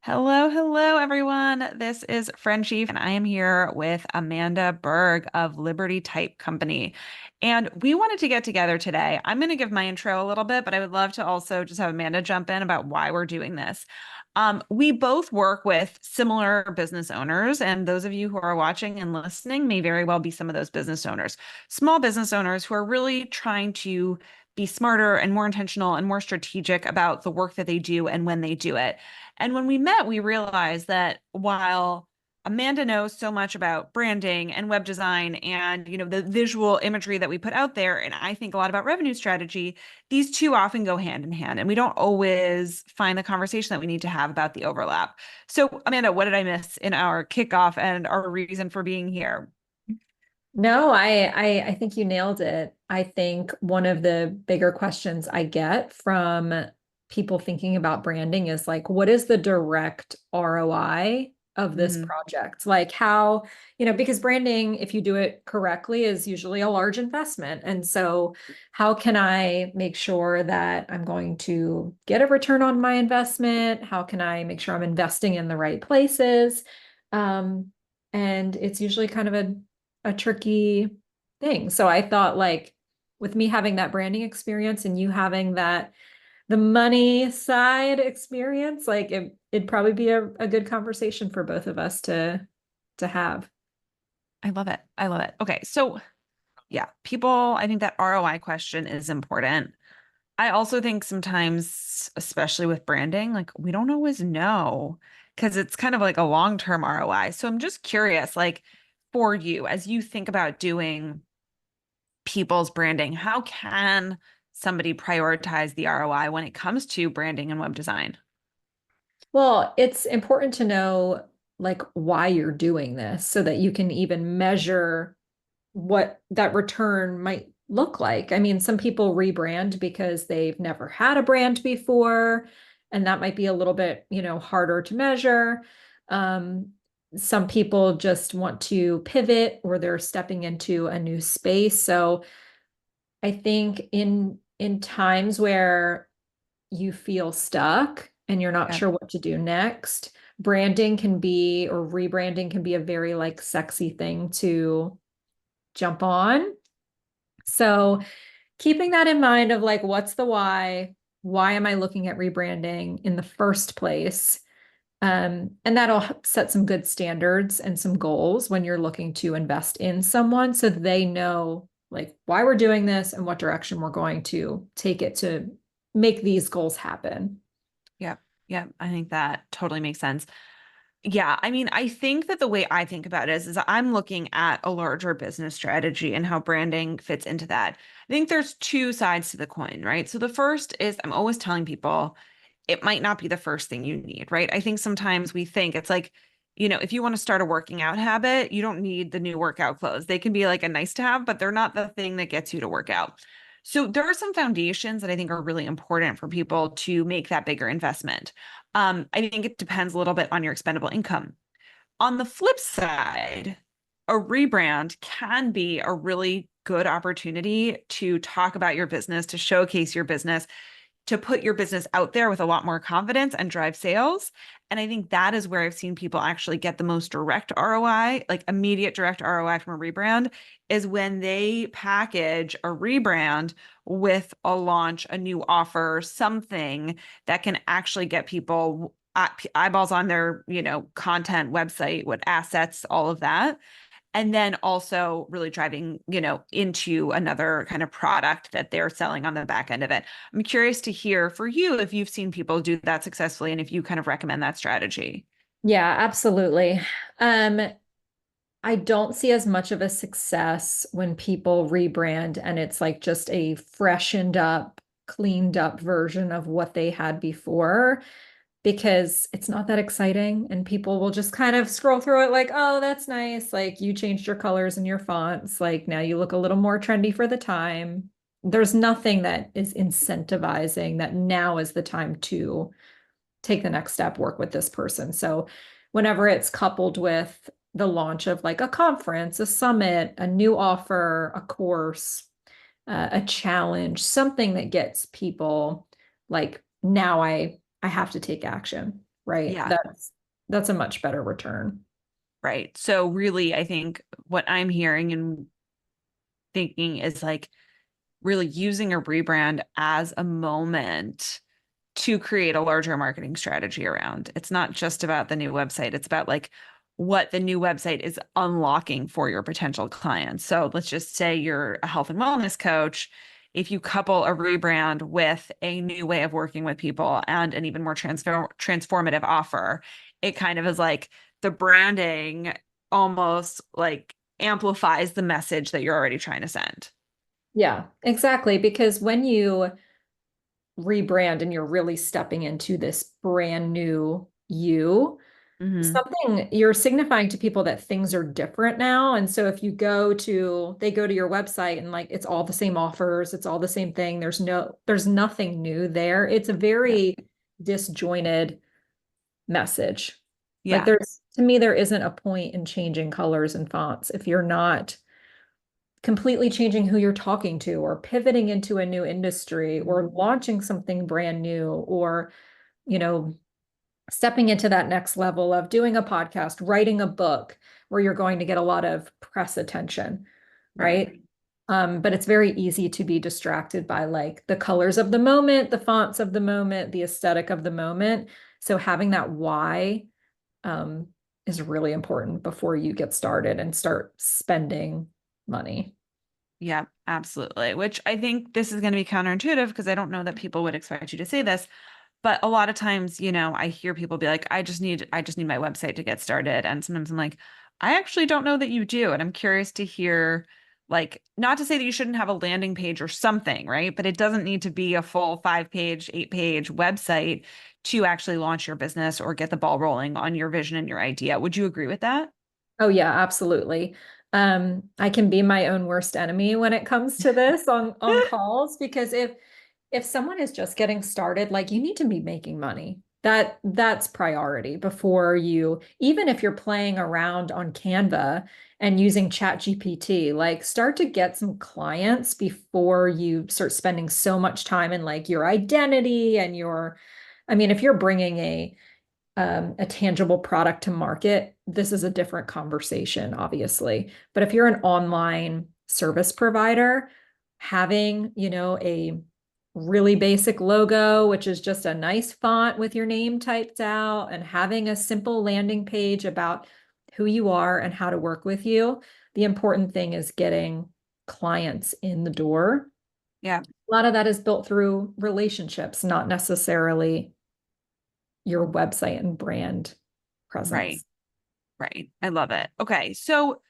Hello, everyone. This is Frenchie, and I am here with Amanda Berg of Liberty Type Company. And we wanted to get together today. I'm going to give my intro a little bit, but I would love to also just have Amanda jump in about why we're doing this. We both work with similar business owners, and those of you who are watching and listening may very well be some of those business owners, small business owners who are really trying to be smarter and more intentional and more strategic about the work that they do and when they do it. And when we met, we realized that while Amanda knows so much about branding and web design and the visual imagery that we put out there, and I think a lot about revenue strategy, these two often go hand in hand, and we don't always find the conversation that we need to have about the overlap. So, Amanda, what did I miss in our kickoff and our reason for being here? No, I think you nailed it. I think one of the bigger questions I get from people thinking about branding is like, what is the direct ROI of this Mhm. project? Like how, because branding, if you do it correctly, is usually a large investment. And so how can I make sure that I'm going to get a return on my investment? How can I make sure I'm investing in the right places? Um, and it's usually kind of a tricky thing. So I thought like with me having that branding experience and you having that the money side experience, like it'd probably be a good conversation for both of us to have. I love it. I love it. Okay, so yeah, people, I think that ROI question is important. I also think sometimes, especially with branding, like we don't always know because it's kind of like a long-term ROI. So I'm just curious, like for you, as you think about doing people's branding, how can somebody prioritize the ROI when it comes to branding and web design? Well, it's important to know like why you're doing this so that you can even measure what that return might look like. I mean, some people rebrand because they've never had a brand before, and that might be a little bit, harder to measure. Um, some people just want to pivot or they're stepping into a new space. So I think in times where you feel stuck and you're not Yeah. sure what to do next, branding can be or rebranding can be a very like sexy thing to jump on. So keeping that in mind of like, what's the why? Why am I looking at rebranding in the first place? And that'll set some good standards and some goals when you're looking to invest in someone so they know like why we're doing this and what direction we're going to take it to make these goals happen. Yeah. Yeah. I think that totally makes sense. Yeah, I mean, I think that the way I think about it is I'm looking at a larger business strategy and how branding fits into that. I think there's two sides to the coin, right? So the first is I'm always telling people it might not be the first thing you need, right? I think sometimes we think it's like, if you want to start a working out habit, you don't need the new workout clothes. They can be like a nice to have, but they're not the thing that gets you to work out. So there are some foundations that I think are really important for people to make that bigger investment. I think it depends a little bit on your expendable income. On the flip side, a rebrand can be a really good opportunity to talk about your business, to showcase your business, to put your business out there with a lot more confidence and drive sales. And I think that is where I've seen people actually get the most direct ROI, like immediate direct ROI from a rebrand, is when they package a rebrand with a launch, a new offer, something that can actually get people eyeballs on their, content, website, what assets, all of that, and then also really driving, into another kind of product that they're selling on the back end of it. I'm curious to hear for you if you've seen people do that successfully and if you kind of recommend that strategy. Yeah, absolutely. Um, I don't see as much of a success when people rebrand and it's like just a freshened up, cleaned up version of what they had before because it's not that exciting and people will just kind of scroll through it like, oh, that's nice. Like you changed your colors and your fonts. Like now you look a little more trendy for the time. There's nothing that is incentivizing that now is the time to take the next step, work with this person. So whenever it's coupled with the launch of like a conference, a summit, a new offer, a course, a challenge, something that gets people like now I have to take action, right? Yeah. That's a much better return. Right. So really, I think what I'm hearing and thinking is like really using a rebrand as a moment to create a larger marketing strategy around. It's not just about the new website. It's about like what the new website is unlocking for your potential clients. So let's just say you're a health and wellness coach. If you couple a rebrand with a new way of working with people and an even more transformative offer, it kind of is like the branding almost like amplifies the message that you're already trying to send. Yeah, exactly. Because when you rebrand and you're really stepping into this brand new you, Hmm. something you're signifying to people that things are different now. And so if they go to your website and like it's all the same offers, it's all the same thing. There's nothing new there. It's a Yeah. very disjointed message. Like Yeah. to me, there isn't a point in changing colors and fonts if you're not completely changing who you're talking to or pivoting into a new industry Mhm. or launching something brand new or, you know, stepping into that next level of doing a podcast, writing a book where you're going to get a lot of press attention, Right. right? But it's very easy to be distracted by like the colors of the moment, the fonts of the moment, the aesthetic of the moment. So having that why um, is really important before you get started and start spending money. Yeah, absolutely. Which I think this is going to be counterintuitive because I don't know that people would expect you to say this, but a lot of times, I hear people be like, I just need my website to get started. And sometimes I'm like, I actually don't know that you do. And I'm curious to hear, like, not to say that you shouldn't have a landing page or something, right? But it doesn't need to be a full 5-page, 8-page website to actually launch your business or get the ball rolling on your vision and your idea. Would you agree with that? Oh yeah, absolutely. I can be my own worst enemy when it comes to this on calls because if someone is just getting started, like you need to be making money. That's priority before you, even if you're playing around on Canva and using Chat GPT, like start to get some clients before you start spending so much time in like your identity and I mean, if you're bringing a tangible product to market, this is a different conversation, obviously. But if you're an online service provider, having, a really basic logo, which is just a nice font with your name typed out, and having a simple landing page about who you are and how to work with you, the important thing is getting clients in the door. Yeah, A lot of that is built through relationships, not necessarily your website and brand right, presence. right. I love it. Okay, so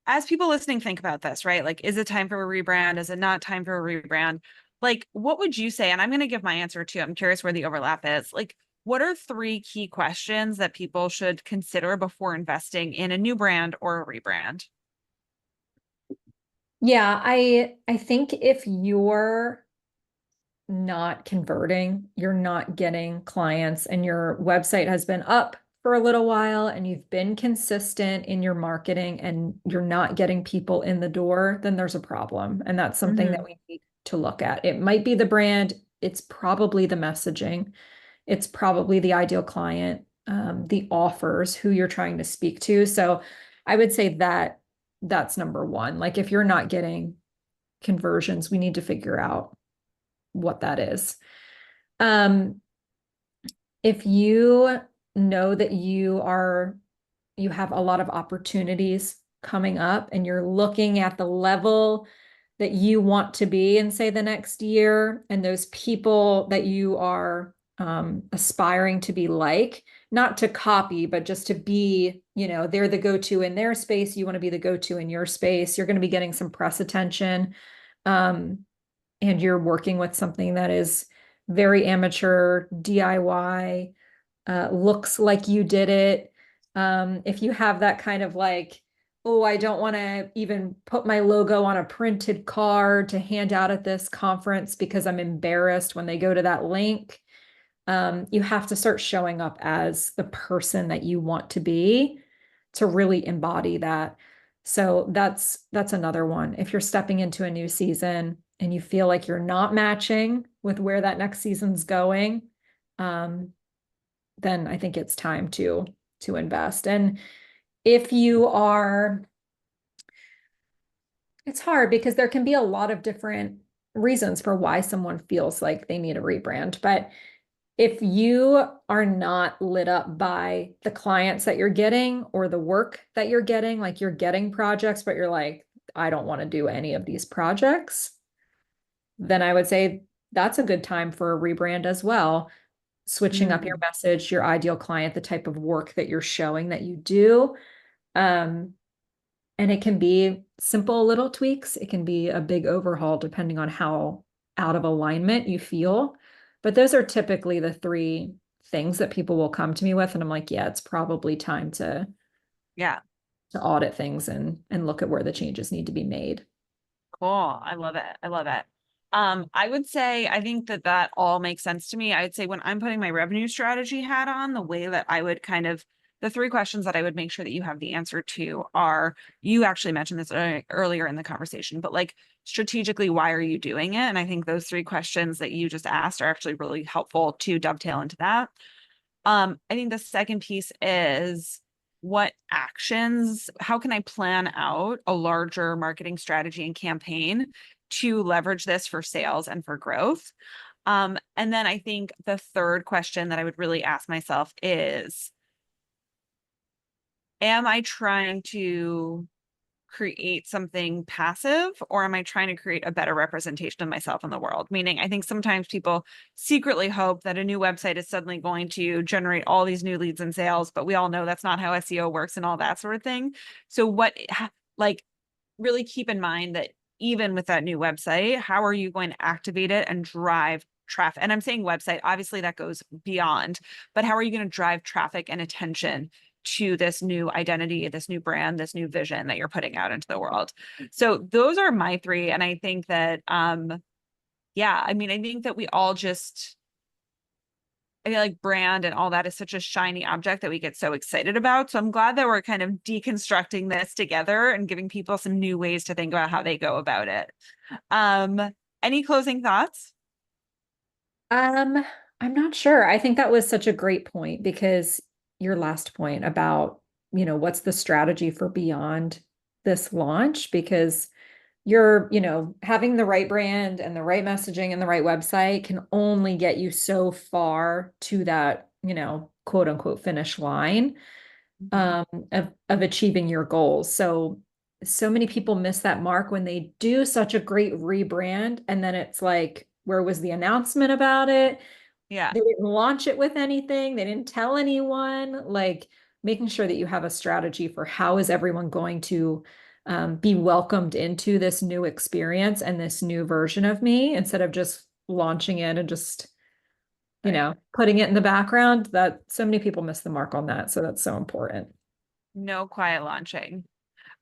as people listening think about this, right? Like, is it time for a rebrand? Is it not time for a rebrand? Like, what would you say? And I'm going to give my answer too. I'm curious where the overlap is. Like, what are three key questions that people should consider before investing in a new brand or a rebrand? Yeah, I think if you're not converting, you're not getting clients and your website has been up for a little while and you've been consistent in your marketing and you're not getting people in the door, then there's a problem. And that's something that Hmm. we need to look at. It might be the brand, it's probably the messaging, it's probably the ideal client, the offers, who you're trying to speak to. So I would say that that's number one. Like if you're not getting conversions, we need to figure out what that is. Um, if you know that you have a lot of opportunities coming up and you're looking at the level that you want to be in, say, the next year, and those people that you are aspiring to be like, not to copy, but just to be, they're the go-to in their space. You want to be the go-to in your space. You're going to be getting some press attention. Um, and you're working with something that is very amateur, DIY, looks like you did it. If you have that kind of like, oh, I don't want to even put my logo on a printed card to hand out at this conference because I'm embarrassed when they go to that link. You have to start showing up as the person that you want to be to really embody that. So that's another one. If you're stepping into a new season and you feel like you're not matching with where that next season's going, um, then I think it's time to invest. And if you are, it's hard because there can be a lot of different reasons for why someone feels like they need a rebrand. But if you are not lit up by the clients that you're getting or the work that you're getting, like you're getting projects, but you're like, I don't want to do any of these projects, then I would say that's a good time for a rebrand as well. Switching up your Mm, message, your ideal client, the type of work that you're showing that you do. Um, and it can be simple little tweaks. It can be a big overhaul depending on how out of alignment you feel. But those are typically the three things that people will come to me with. And I'm like, yeah, it's probably time yeah. to audit things and look at where the changes need to be made. Cool. I love it. I love it. I would say I think that that all makes sense to me. I'd say when I'm putting my revenue strategy hat on, the way that I would kind of the three questions that I would make sure that you have the answer to are you actually mentioned this earlier in the conversation, but like strategically, why are you doing it? And I think those three questions that you just asked are actually really helpful to dovetail into that. I think the second piece is what actions, how can I plan out a larger marketing strategy and campaign to leverage this for sales and for growth? And then I think the third question that I would really ask myself is, am I trying to create something passive or am I trying to create a better representation of myself in the world? Meaning, I think sometimes people secretly hope that a new website is suddenly going to generate all these new leads and sales, but we all know that's not how SEO works and all that sort of thing. So, like, really keep in mind that even with that new website, how are you going to activate it and drive traffic? And I'm saying website, obviously that goes beyond, but how are you going to drive traffic and attention to this new identity, this new brand, this new vision that you're putting out into the world? So those are my three. And I think that, yeah, I mean, I think that we all just, I feel like brand and all that is such a shiny object that we get so excited about. So I'm glad that we're kind of deconstructing this together and giving people some new ways to think about how they go about it. Um, any closing thoughts? Um, I'm not sure. I think that was such a great point because your last point about, what's the strategy for beyond this launch? Because having the right brand and the right messaging and the right website can only get you so far to that, quote unquote finish line Mhm. of achieving your goals. So many people miss that mark when they do such a great rebrand. And then it's like, where was the announcement about it? Yeah, They didn't launch it with anything. They didn't tell anyone. Like making sure that you have a strategy for how is everyone going to be welcomed into this new experience and this new version of me instead of just launching it and just, right. putting it in the background. That so many people miss the mark on that. So that's so important. No quiet launching.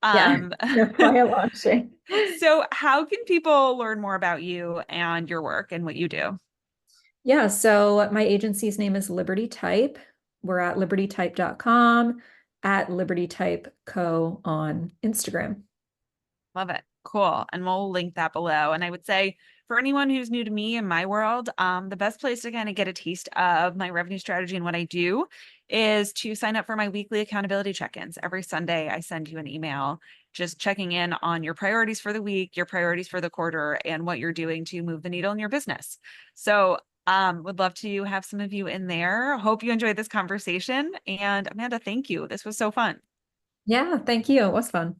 Yeah. Um, No quiet launching. so how can people learn more about you and your work and what you do? Yeah, so my agency's name is Liberty Type. We're at libertytype.com, at Liberty Type Co on Instagram. Love it. Cool. And we'll link that below. And I would say for anyone who's new to me in my world, the best place to kind of get a taste of my revenue strategy and what I do is to sign up for my weekly accountability check-ins. Every Sunday, I send you an email just checking in on your priorities for the week, your priorities for the quarter, and what you're doing to move the needle in your business. So would love to have some of you in there. Hope you enjoyed this conversation. And Amanda, thank you. This was so fun. Yeah, thank you. It was fun.